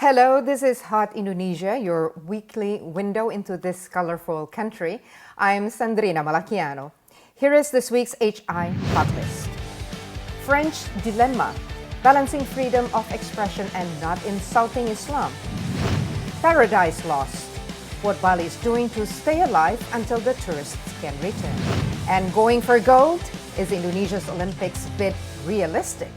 Hello, this is Hot Indonesia, your weekly window into this colorful country. I'm Sandrina Malakiano. Here is this week's HI hotlist. French dilemma, balancing freedom of expression and not insulting Islam. Paradise lost, what Bali is doing to stay alive until the tourists can return. And going for gold, is Indonesia's Olympics bid realistic?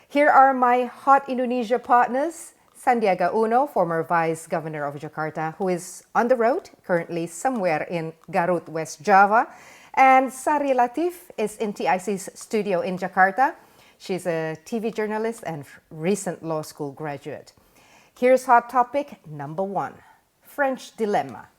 Here are my Hot Indonesia partners. Sandiaga Uno, former Vice Governor of Jakarta, who is on the road, currently somewhere in Garut, West Java. And Sari Latif is in TIC's studio in Jakarta. She's a TV journalist and recent law school graduate. Here's hot topic number 1, French dilemma.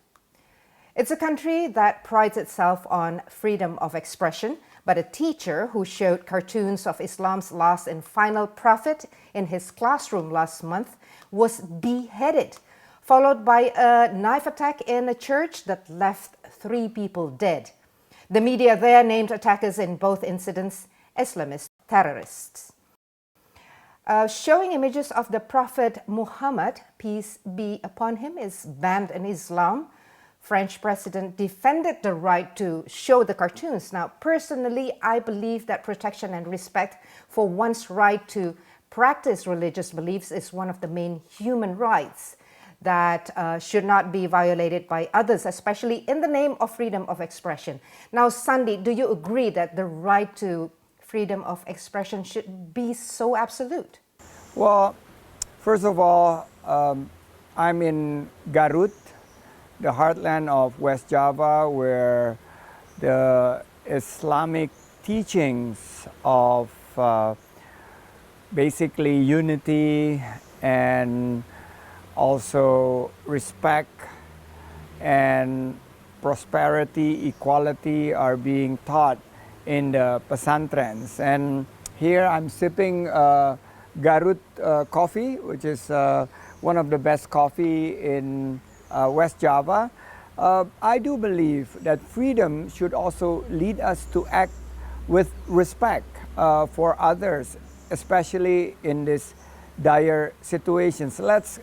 It's a country that prides itself on freedom of expression, but a teacher who showed cartoons of Islam's last and final prophet in his classroom last month was beheaded, followed by a knife attack in a church that left 3 people dead. The media there named attackers in both incidents Islamist terrorists. Showing images of the Prophet Muhammad, peace be upon him, is banned in Islam. French president defended the right to show the cartoons. Now, personally, I believe that protection and respect for one's right to practice religious beliefs is one of the main human rights that should not be violated by others, especially in the name of freedom of expression. Now, Sandy, do you agree that the right to freedom of expression should be so absolute? Well, first of all, I'm in Garut, the heartland of West Java, where the Islamic teachings of basically unity and also respect and prosperity, equality are being taught in the pesantrens. And here I'm sipping Garut coffee, which is one of the best coffee in West Java. I do believe that freedom should also lead us to act with respect for others, especially in this dire situations. Let's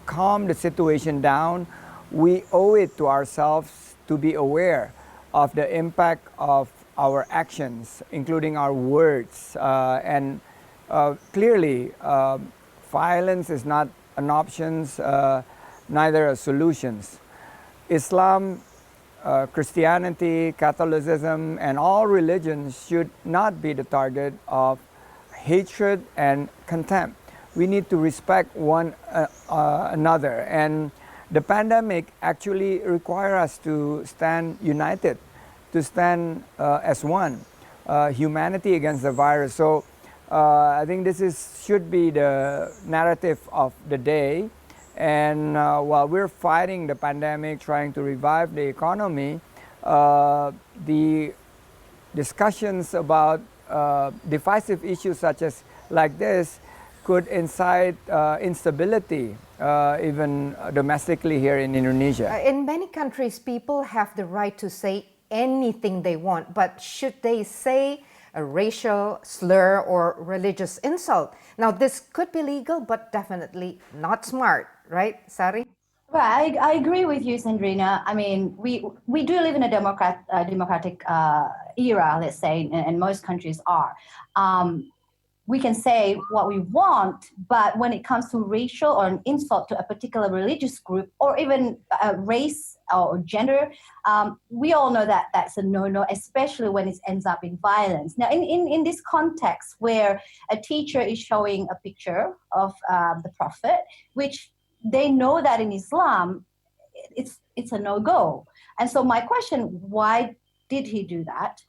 calm the situation down. We owe it to ourselves to be aware of the impact of our actions, including our words. And clearly, violence is not an option, neither a solution. Islam, Christianity, Catholicism, and all religions should not be the target of hatred and contempt. We need to respect one another, and the pandemic actually requires us to stand united, to stand as one, humanity against the virus. So I think this should be the narrative of the day. And while we're fighting the pandemic, trying to revive the economy, the discussions about divisive issues such as like this could incite instability, even domestically here in Indonesia. In many countries, people have the right to say anything they want, but should they say a racial slur or religious insult? Now, this could be legal, but definitely not smart, right, Sari? Well, I agree with you, Sandrina. I mean, we do live in a democratic era, let's say, and most countries are. We can say what we want, but when it comes to racial or an insult to a particular religious group or even race or gender, we all know that that's a no-no, especially when it ends up in violence. Now, in this context where a teacher is showing a picture of the Prophet, which they know that in Islam, it's a no-go. And so my question, why did he do that?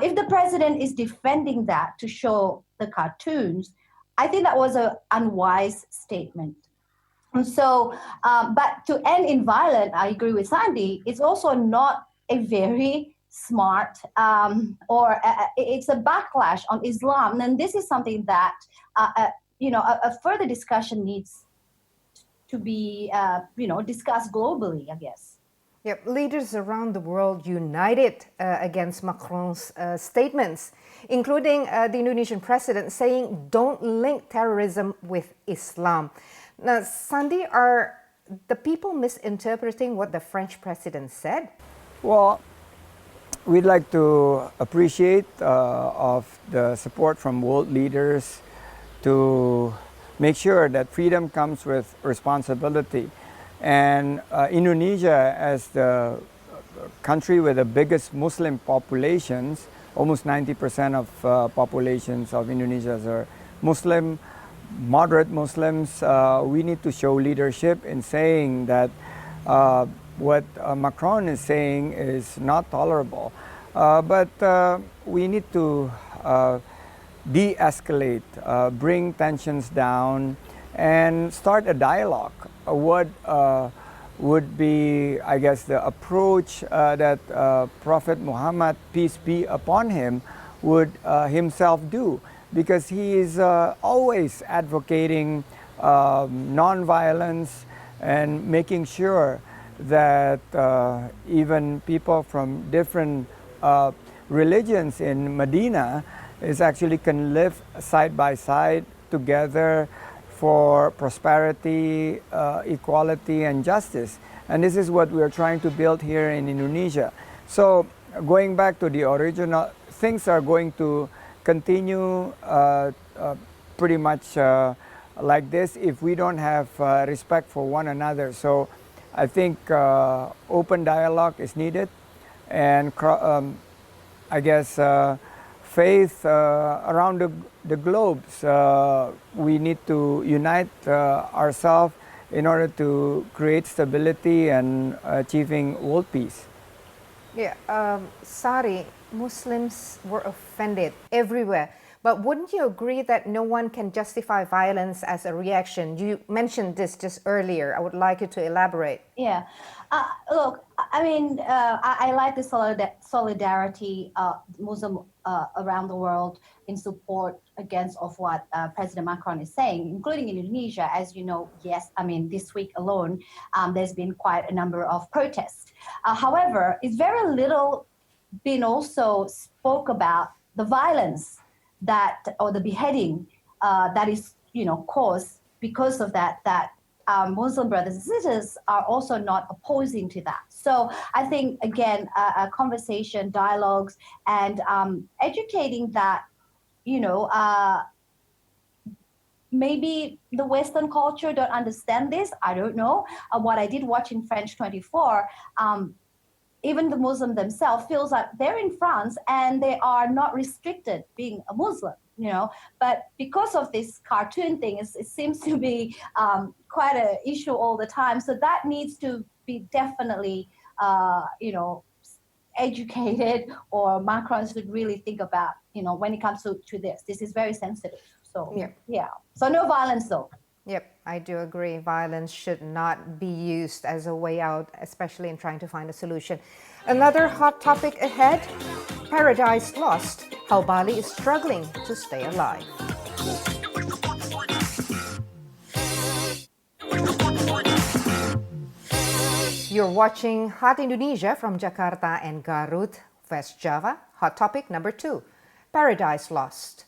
If the president is defending that to show the cartoons, I think that was an unwise statement. And so, but to end in violence, I agree with Sandy, it's also not a very smart or it's a backlash on Islam. And this is something that, a further discussion needs to be, discussed globally, I guess. Yep, leaders around the world united against Macron's statements, including the Indonesian president saying, "Don't link terrorism with Islam." Now, Sandy, are the people misinterpreting what the French president said? Well, we'd like to appreciate of the support from world leaders to make sure that freedom comes with responsibility. And Indonesia, as the country with the biggest Muslim populations, almost 90% of populations of Indonesia are Muslim, moderate Muslims. We need to show leadership in saying that what Macron is saying is not tolerable. But we need to de-escalate, bring tensions down, and start a dialogue. What would be, I guess, the approach that Prophet Muhammad, peace be upon him, would himself do, because he is always advocating non-violence and making sure that even people from different religions in Medina is actually can live side by side together for prosperity, equality, and justice. And this is what we are trying to build here in Indonesia. So going back to the original, things are going to continue pretty much like this if we don't have respect for one another. So I think open dialogue is needed, and I guess faith around the globe. We need to unite ourselves in order to create stability and achieving world peace. Yeah, Sari, Muslims were offended everywhere. But wouldn't you agree that no one can justify violence as a reaction? You mentioned this just earlier. I would like you to elaborate. Yeah. Look, I mean, I like the solidarity Muslim around the world in support against of what President Macron is saying, including in Indonesia. As you know, yes, I mean, this week alone, there's been quite a number of protests. However, it's very little been also spoke about the violence that, or the beheading that is, caused because of that our Muslim brothers and sisters are also not opposing to that. So I think, again, a conversation, dialogues, and educating that, maybe the Western culture don't understand this. I don't know. What I did watch in French 24, even the Muslim themselves feels like they're in France and they are not restricted being a Muslim, but because of this cartoon thing, it seems to be quite an issue all the time. So that needs to be definitely, educated, or Macron should really think about, when it comes to this. This is very sensitive. So, yeah. So no violence though. Yep, I do agree. Violence should not be used as a way out, especially in trying to find a solution. Another hot topic ahead, Paradise Lost, how Bali is struggling to stay alive. You're watching Hot Indonesia from Jakarta and Garut, West Java. Hot topic number 2, Paradise Lost.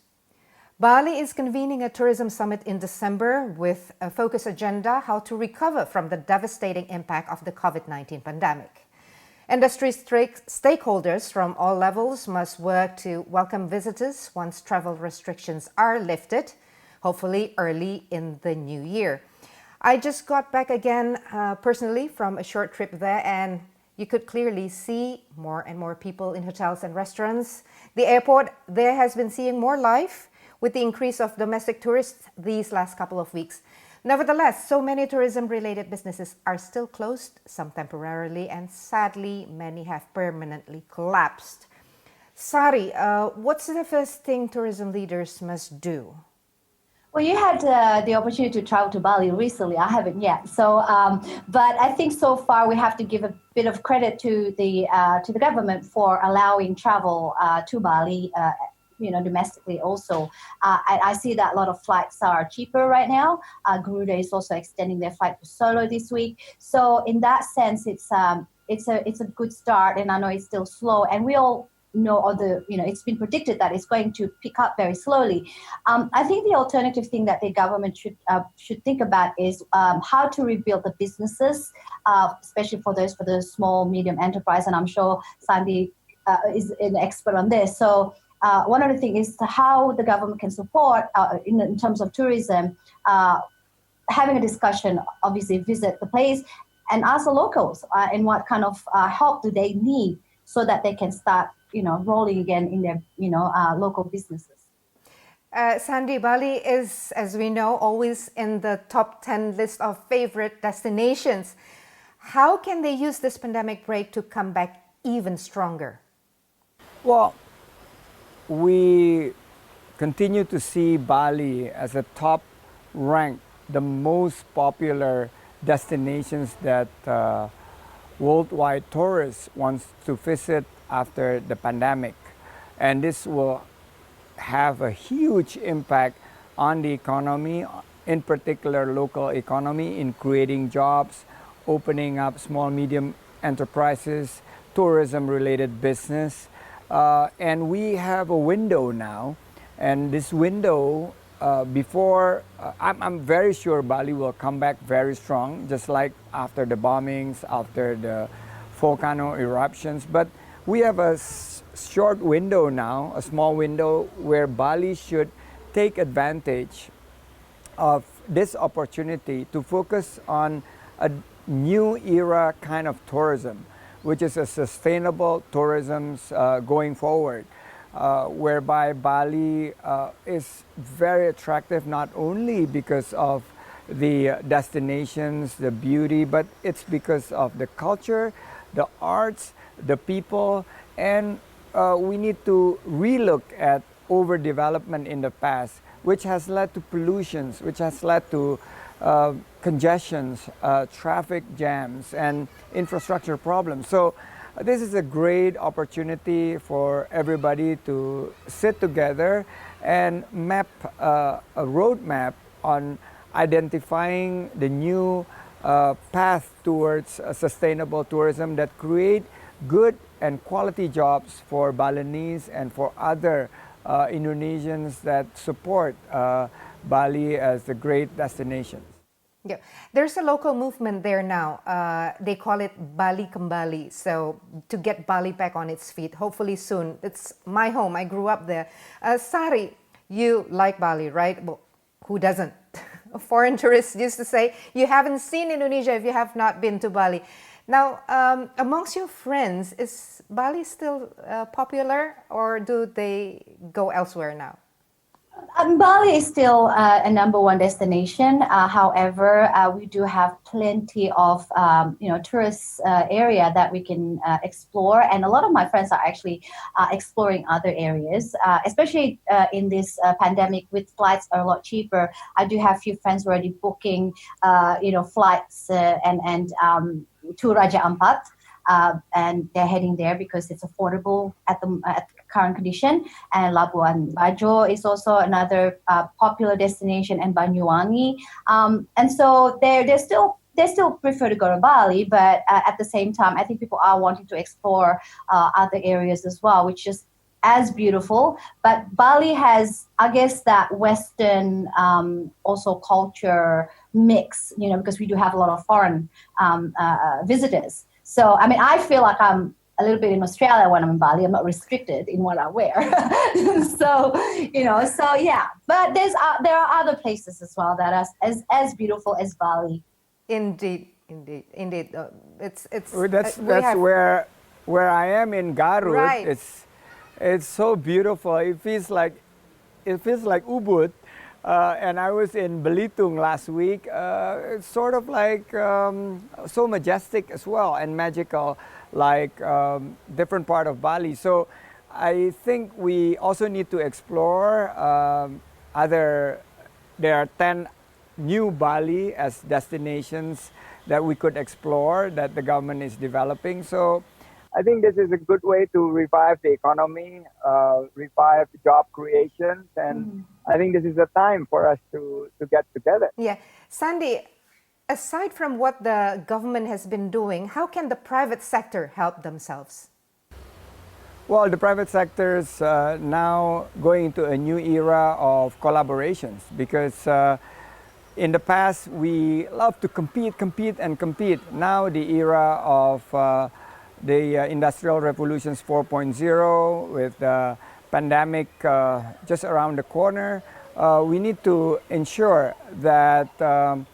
Bali is convening a tourism summit in December with a focus agenda how to recover from the devastating impact of the COVID-19 pandemic. Industry stakeholders from all levels must work to welcome visitors once travel restrictions are lifted, hopefully early in the new year. I just got back again personally from a short trip there, and you could clearly see more and more people in hotels and restaurants. The airport there has been seeing more life with the increase of domestic tourists these last couple of weeks. Nevertheless, so many tourism-related businesses are still closed, some temporarily, and sadly, many have permanently collapsed. Sari, what's the first thing tourism leaders must do? Well, you had the opportunity to travel to Bali recently. I haven't yet. So, but I think so far we have to give a bit of credit to the government for allowing travel to Bali. Domestically also. I see that a lot of flights are cheaper right now. Garuda is also extending their flight to Solo this week. So in that sense, it's a good start. And I know it's still slow. And we all know, or it's been predicted that it's going to pick up very slowly. I think the alternative thing that the government should think about is how to rebuild the businesses, especially for those small, medium enterprise. And I'm sure Sandy is an expert on this. So one of the things is how the government can support in terms of tourism, having a discussion, obviously visit the place and ask the locals and what kind of help do they need so that they can start, rolling again in their, local businesses. Sandy, Bali is, as we know, always in the top 10 list of favorite destinations. How can they use this pandemic break to come back even stronger? Well, we continue to see Bali as a top ranked, the most popular destinations that worldwide tourists want to visit after the pandemic. And this will have a huge impact on the economy, in particular local economy, in creating jobs, opening up small, medium enterprises, tourism-related business. And we have a window now, and this window I'm very sure Bali will come back very strong, just like after the bombings, after the volcano eruptions. But we have a short window now, a small window, where Bali should take advantage of this opportunity to focus on a new era kind of tourism, which is a sustainable tourism going forward. Whereby Bali is very attractive not only because of the destinations, the beauty, but it's because of the culture, the arts, the people, and we need to relook at overdevelopment in the past, which has led to pollutions, which has led to congestions, traffic jams, and infrastructure problems. So this is a great opportunity for everybody to sit together and map a roadmap on identifying the new path towards sustainable tourism that create good and quality jobs for Balinese and for other Indonesians that support Bali as a great destination. Yeah. There's a local movement there now. They call it Bali Kembali. So to get Bali back on its feet, hopefully soon. It's my home. I grew up there. Sari, you like Bali, right? Well, who doesn't? Foreign tourists used to say, you haven't seen Indonesia if you have not been to Bali. Now, amongst your friends, is Bali still popular, or do they go elsewhere now? Bali is still a number one destination. However, we do have plenty of tourist area that we can explore, and a lot of my friends are actually exploring other areas, especially in this pandemic with flights are a lot cheaper. I do have a few friends already booking, flights and to Raja Ampat. And they're heading there because it's affordable at the current condition. And Labuan Bajo is also another popular destination, and Banyuwangi. And so they still prefer to go to Bali, but at the same time, I think people are wanting to explore other areas as well, which is as beautiful. But Bali has, I guess, that Western also culture mix, because we do have a lot of foreign visitors. So, I mean, I feel like I'm a little bit in Australia when I'm in Bali. I'm not restricted in what I wear. so yeah. But there are other places as well that are as beautiful as Bali. Indeed. It's that's where I am in Garut. Right. It's so beautiful. It feels like Ubud. And I was in Belitung last week. It's sort of like so majestic as well and magical, like different part of Bali. So I think we also need to explore there are 10 new Bali as destinations that we could explore that the government is developing. So I think this is a good way to revive the economy, revive job creations, and I think this is a time for us to get together. Yeah. Sandy, aside from what the government has been doing, how can the private sector help themselves? Well, the private sector is now going into a new era of collaborations because in the past we love to compete, and compete. Now the era of the Industrial Revolutions 4.0 with the pandemic just around the corner, we need to ensure that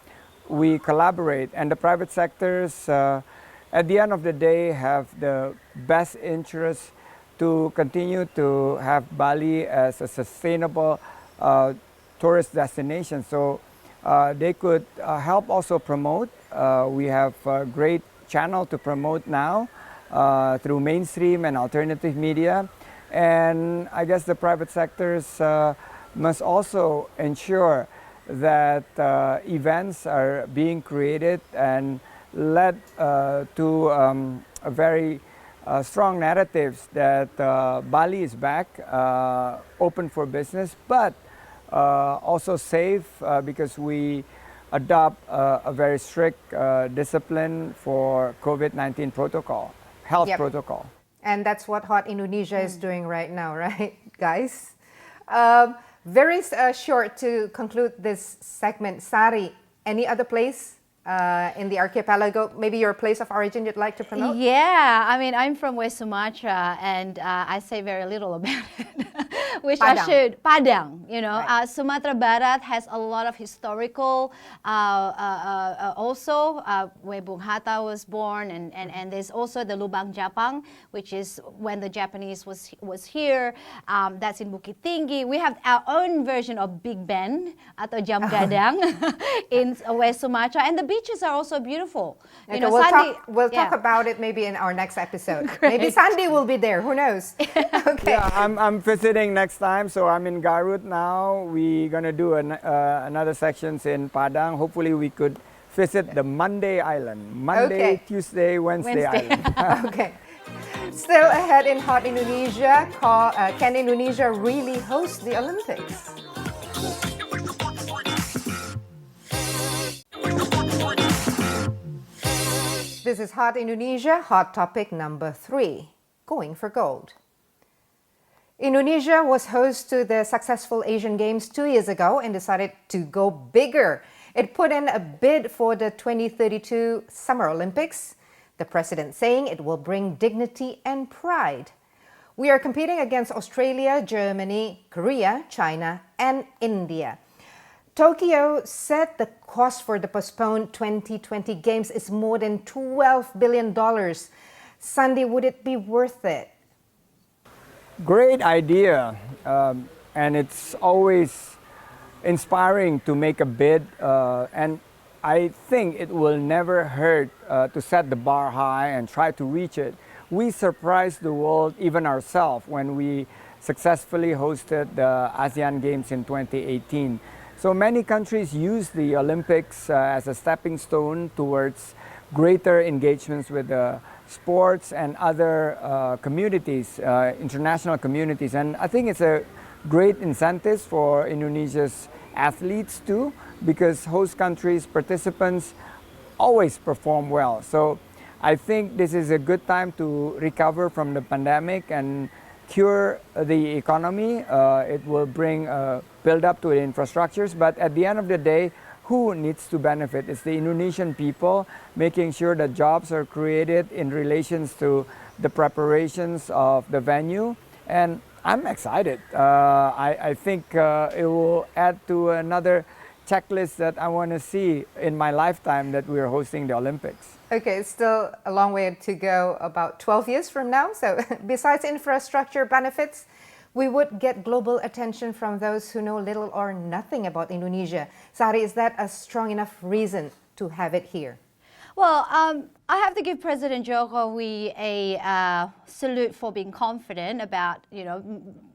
we collaborate, and the private sectors at the end of the day have the best interest to continue to have Bali as a sustainable tourist destination. So they could help also promote. We have a great channel to promote now through mainstream and alternative media. And I guess the private sectors must also ensure that events are being created and led to a very strong narratives that Bali is back, open for business, but also safe because we adopt a very strict discipline for COVID-19 protocol, health protocol. And that's what Hot Indonesia is doing right now, right, guys? Very short to conclude this segment. Sari, any other place in the archipelago, maybe your place of origin you'd like to promote? Yeah, I mean, I'm from West Sumatra, and I say very little about it, which Padang. I should. Padang, you know. Right. Sumatra Barat has a lot of historical, also where Bung Hatta was born, and there's also the Lubang Japang, which is when the Japanese was here. That's in Bukit Tinggi. We have our own version of Big Ben atau Jam Gadang in West Sumatra, and the beaches are also beautiful. Okay, You know, we'll yeah. talk about it maybe in our next episode. Maybe Sandy will be there. Who knows? Okay. Yeah, I'm visiting next time, so I'm in Garut now. We're gonna do another sections in Padang. Hopefully, we could visit the Monday Island. Monday, Okay. Tuesday, Wednesday Island. Okay. Still ahead in Hot Indonesia, can Indonesia really host the Olympics? This is Hot Indonesia, hot topic number 3, going for gold. Indonesia was host to the successful Asian Games 2 years ago and decided to go bigger. It put in a bid for the 2032 Summer Olympics, the president saying it will bring dignity and pride. We are competing against Australia, Germany, Korea, China, and India. Tokyo said the cost for the postponed 2020 Games is more than $12 billion. Sandy, would it be worth it? Great idea, and it's always inspiring to make a bid, and I think it will never hurt to set the bar high and try to reach it. We surprised the world, even ourselves, when we successfully hosted the ASEAN Games in 2018. So many countries use the Olympics as a stepping stone towards greater engagements with the sports and other communities, international communities. And I think it's a great incentive for Indonesia's athletes too, because host countries, participants always perform well. So I think this is a good time to recover from the pandemic and cure the economy. It will bring build up to the infrastructures, but at the end of the day, who needs to benefit? It's the Indonesian people, making sure that jobs are created in relations to the preparations of the venue. And I'm excited. I think it will add to another checklist that I want to see in my lifetime that we are hosting the Olympics. Okay, it's still a long way to go, about 12 years from now. So besides infrastructure benefits, we would get global attention from those who know little or nothing about Indonesia. Sari, is that a strong enough reason to have it here? Well, I have to give President Jokowi a salute for being confident about, you know,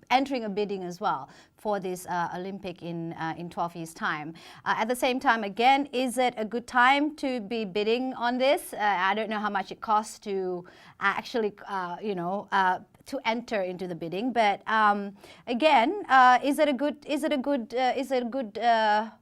entering a bidding as well for this Olympic in 12 years' time. At the same time, again, is it a good time to be bidding on this? I don't know how much it costs to actually, to enter into the bidding. But again, is it a good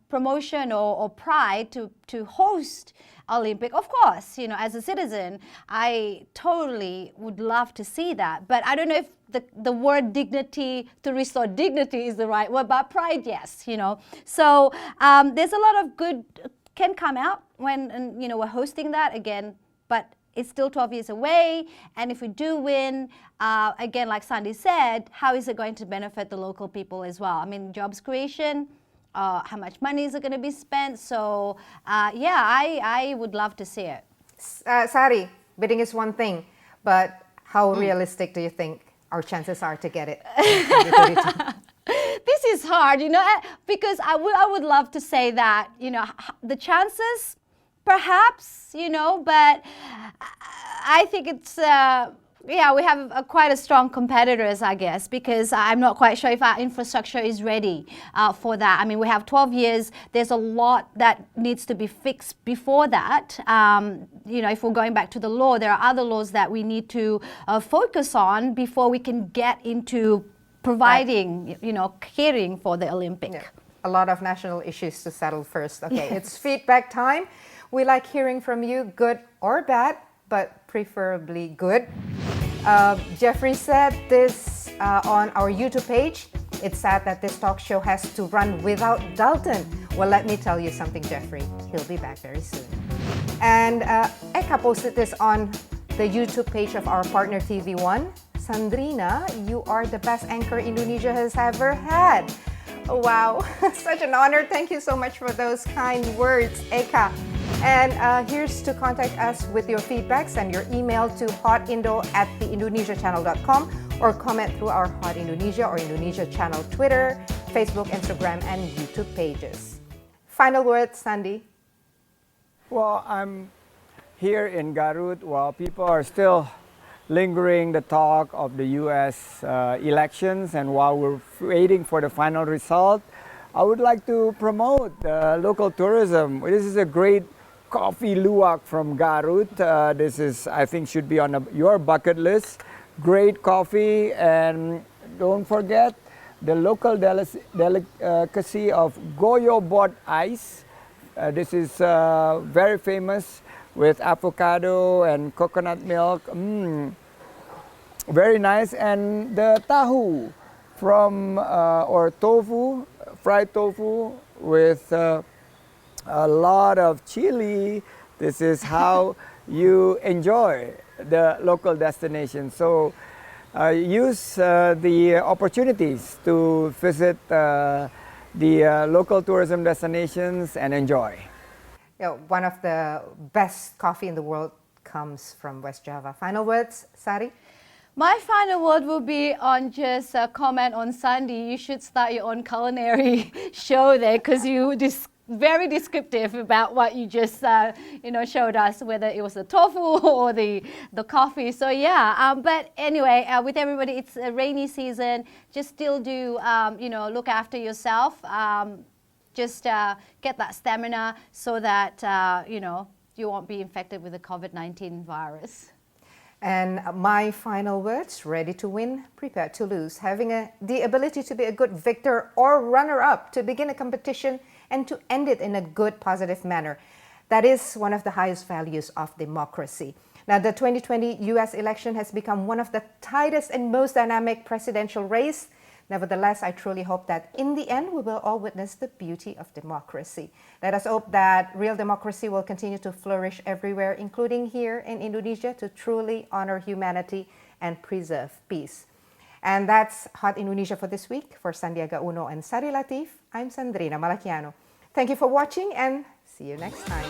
promotion or pride to host Olympic. Of course, as a citizen, I totally would love to see that. But I don't know if the word dignity, to restore dignity is the right word, but pride, yes, So there's a lot of good can come out when, we're hosting that again, but it's still 12 years away. And if we do win, again, like Sandy said, how is it going to benefit the local people as well? I mean, jobs creation, how much money is it going to be spent? So, I would love to see it. Sari, bidding is one thing, but how realistic do you think our chances are to get it? This is hard, because I would love to say that, the chances, perhaps, but I think it's, we have quite a strong competitors, I guess, because I'm not quite sure if our infrastructure is ready for that. I mean, we have 12 years. There's a lot that needs to be fixed before that. If we're going back to the law, there are other laws that we need to focus on before we can get into providing, caring for the Olympic. Yeah. A lot of national issues to settle first. Okay, It's feedback time. We like hearing from you, good or bad, but preferably good. Jeffrey said this on our YouTube page. It's sad that this talk show has to run without Dalton. Well, let me tell you something, Jeffrey. He'll be back very soon. And Eka posted this on the YouTube page of our partner TV1. Sandrina, you are the best anchor Indonesia has ever had. Oh, wow, such an honor. Thank you so much for those kind words, Eka. And here's to contact us with your feedback. Send your email to hotindo@theindonesiachannel.com or comment through our Hot Indonesia or Indonesia Channel Twitter, Facebook, Instagram, and YouTube pages. Final words, Sandy. Well, I'm here in Garut while people are still lingering the talk of the U.S. elections, and while we're waiting for the final result, I would like to promote local tourism. This is a great coffee luwak from Garut. This is, I think, should be on your bucket list. Great coffee, and don't forget the local delicacy of Goyo Bot Ice. This is very famous with avocado and coconut milk. Very nice. And the tahu from, or tofu, fried tofu with a lot of chili. This is how you enjoy the local destination. So use the opportunities to visit the local tourism destinations and enjoy. One of the best coffee in the world comes from West Java. Final words, Sari? My final word will be on just a comment on Sandy. You should start your own culinary show there, because you very descriptive about what you just showed us, whether it was the tofu or the coffee. So but anyway, with everybody, it's a rainy season. Just still do look after yourself. Just get that stamina so that you won't be infected with the COVID-19 virus. And my final words, ready to win, prepared to lose. Having the ability to be a good victor or runner-up, to begin a competition and to end it in a good, positive manner. That is one of the highest values of democracy. Now, the 2020 U.S. election has become one of the tightest and most dynamic presidential race. Nevertheless, I truly hope that in the end, we will all witness the beauty of democracy. Let us hope that real democracy will continue to flourish everywhere, including here in Indonesia, to truly honor humanity and preserve peace. And that's Hot Indonesia for this week. For Sandiaga Uno and Sari Latif, I'm Sandrina Malakiano. Thank you for watching and see you next time.